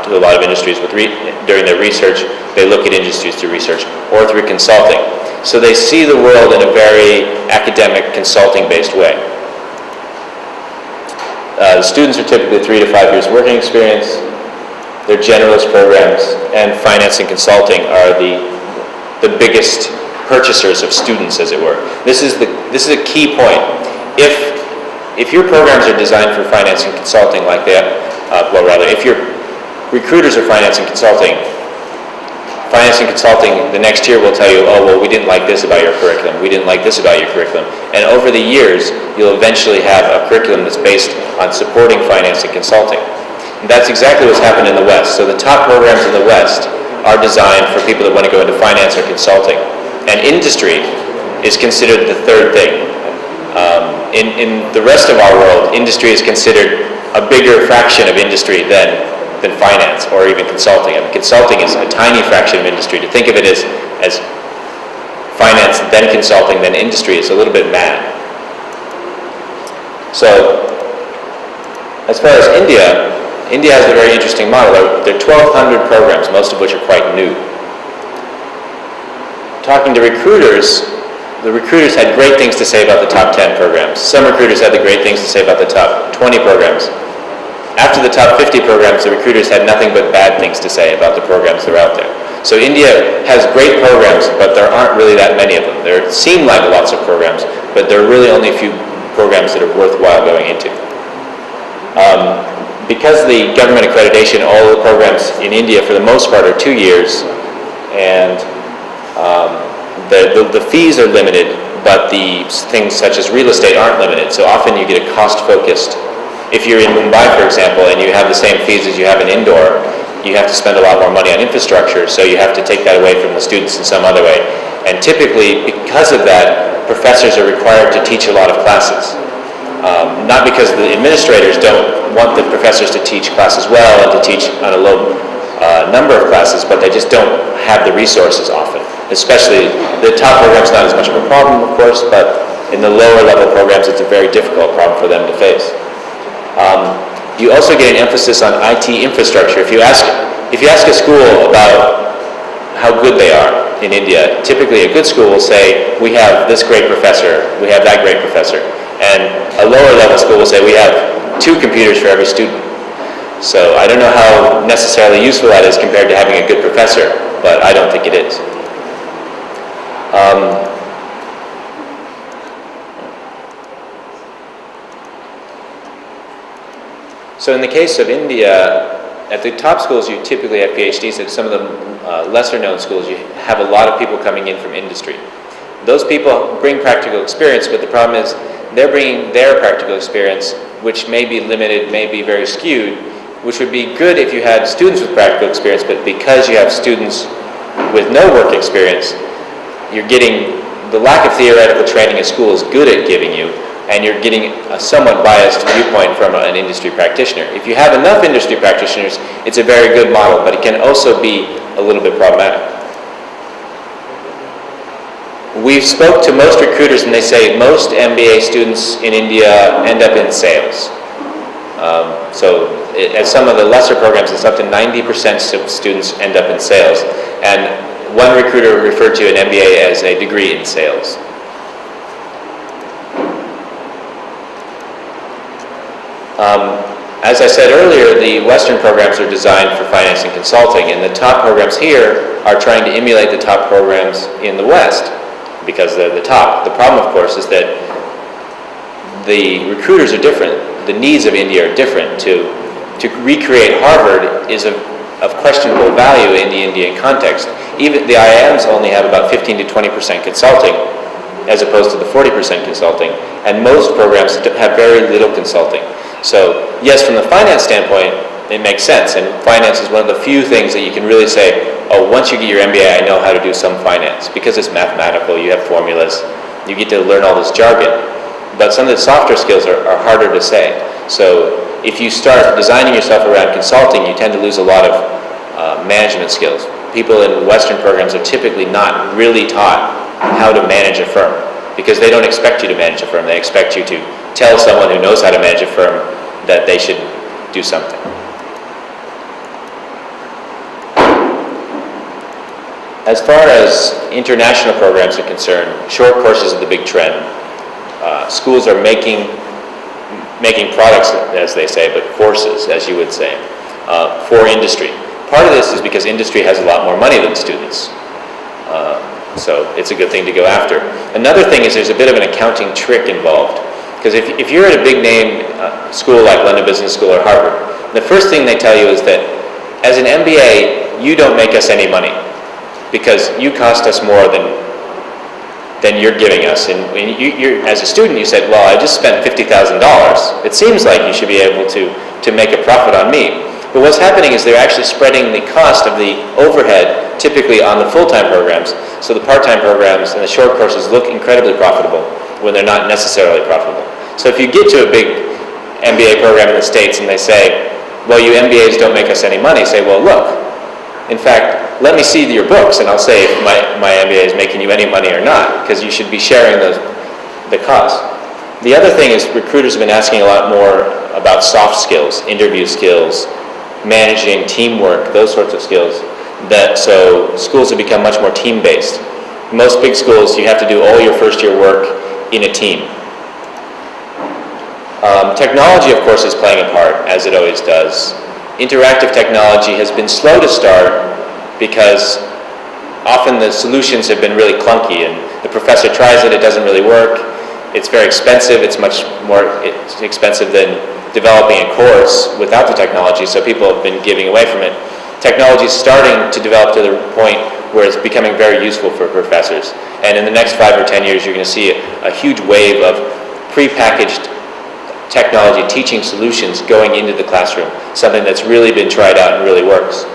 to a lot of industries during their research. They look at industries through research or through consulting. So they see the world in a very academic, consulting-based way. The students are typically 3 to 5 years working experience. They're generalist programs, and finance and consulting are the biggest purchasers of students, as it were. This is a key point. If your programs are designed for finance and consulting like that, if your recruiters are finance and consulting, the next year will tell you, oh, well, we didn't like this about your curriculum, we didn't like this about your curriculum. And over the years, you'll eventually have a curriculum that's based on supporting finance and consulting. And that's exactly what's happened in the West. So the top programs in the West are designed for people that want to go into finance or consulting. And industry is considered the third thing. In the rest of our world, industry is considered a bigger fraction of industry than finance or even consulting. I mean, consulting is a tiny fraction of industry. To think of it as finance, then consulting, then industry is a little bit mad. So, as far as India has a very interesting model. There are 1,200 programs, most of which are quite new. Talking to recruiters, the recruiters had great things to say about the top 10 programs. Some recruiters had the great things to say about the top 20 programs. After the top 50 programs, the recruiters had nothing but bad things to say about the programs that are out there. So India has great programs, but there aren't really that many of them. There seem like lots of programs, but there are really only a few programs that are worthwhile going into. Because of the government accreditation, all the programs in India, for the most part, are 2 years, and the fees are limited, but the things such as real estate aren't limited. So often you get a cost-focused. If you're in Mumbai, for example, and you have the same fees as you have in Indore, you have to spend a lot more money on infrastructure, so you have to take that away from the students in some other way. And typically, because of that, professors are required to teach a lot of classes. Not because the administrators don't want the professors to teach classes well and to teach on a low number of classes, but they just don't have the resources often. Especially, the top programs not as much of a problem, of course, but in the lower level programs, it's a very difficult problem for them to face. You also get an emphasis on IT infrastructure. If you ask a school about how good they are in India, typically a good school will say, we have this great professor, we have that great professor. And a lower level school will say, we have 2 computers for every student. So I don't know how necessarily useful that is compared to having a good professor, but I don't think it is. So in the case of India, at the top schools you typically have PhDs. At some of the lesser known schools you have a lot of people coming in from industry. Those people bring practical experience, but the problem is they're bringing their practical experience, which may be limited, may be very skewed, which would be good if you had students with practical experience, but because you have students with no work experience, you're getting the lack of theoretical training a school is good at giving you, and you're getting a somewhat biased viewpoint from an industry practitioner. If you have enough industry practitioners, it's a very good model, but it can also be a little bit problematic. We've spoke to most recruiters and they say most MBA students in India end up in sales. At some of the lesser programs, it's up to 90% of students end up in sales. And one recruiter referred to an MBA as a degree in sales. As I said earlier, the Western programs are designed for finance and consulting, and the top programs here are trying to emulate the top programs in the West because they're the top. The problem, of course, is that the recruiters are different. The needs of India are different. To recreate Harvard is of questionable value in the Indian context. Even the IIMs only have about 15 to 20% consulting, as opposed to the 40% consulting, and most programs have very little consulting. So yes, from the finance standpoint, it makes sense, and finance is one of the few things that you can really say, oh, once you get your MBA, I know how to do some finance, because it's mathematical, you have formulas, you get to learn all this jargon. But some of the softer skills are harder to say. So if you start designing yourself around consulting, you tend to lose a lot of management skills. People in Western programs are typically not really taught how to manage a firm, because they don't expect you to manage a firm. They expect you to tell someone who knows how to manage a firm that they should do something. As far as international programs are concerned, short courses are the big trend. Schools are making products, as they say, but courses, as you would say, for industry. Part of this is because industry has a lot more money than students. So it's a good thing to go after. Another thing is there's a bit of an accounting trick involved. Because if you're at a big name school like London Business School or Harvard, the first thing they tell you is that as an MBA, you don't make us any money because you cost us more than you're giving us. And you're, as a student, you said, well, I just spent $50,000. It seems like you should be able to make a profit on me. But what's happening is they're actually spreading the cost of the overhead typically on the full-time programs. So the part-time programs and the short courses look incredibly profitable when they're not necessarily profitable. So if you get to a big MBA program in the States and they say, well, you MBAs don't make us any money, say, well, look, in fact, let me see your books and I'll say if my MBA is making you any money or not, because you should be sharing the cost. The other thing is recruiters have been asking a lot more about soft skills, interview skills, managing, teamwork, those sorts of skills. So schools have become much more team-based. Most big schools, you have to do all your first-year work in a team. Technology, of course, is playing a part, as it always does. Interactive technology has been slow to start because often the solutions have been really clunky, and the professor tries it, it doesn't really work. It's very expensive. It's much more expensive than developing a course without the technology, so people have been giving away from it. Technology is starting to develop to the point where it's becoming very useful for professors. And in the next 5 or 10 years, you're going to see a huge wave of prepackaged technology teaching solutions going into the classroom, something that's really been tried out and really works.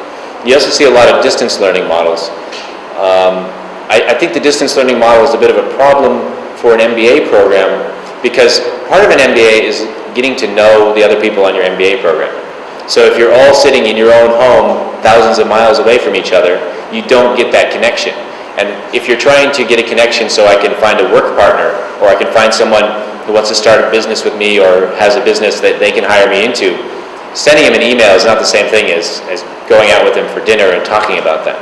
You also see a lot of distance learning models. I think the distance learning model is a bit of a problem for an MBA program because part of an MBA is getting to know the other people on your MBA program. So if you're all sitting in your own home, thousands of miles away from each other, you don't get that connection. And if you're trying to get a connection so I can find a work partner, or I can find someone who wants to start a business with me or has a business that they can hire me into, sending them an email is not the same thing as going out with them for dinner and talking about that.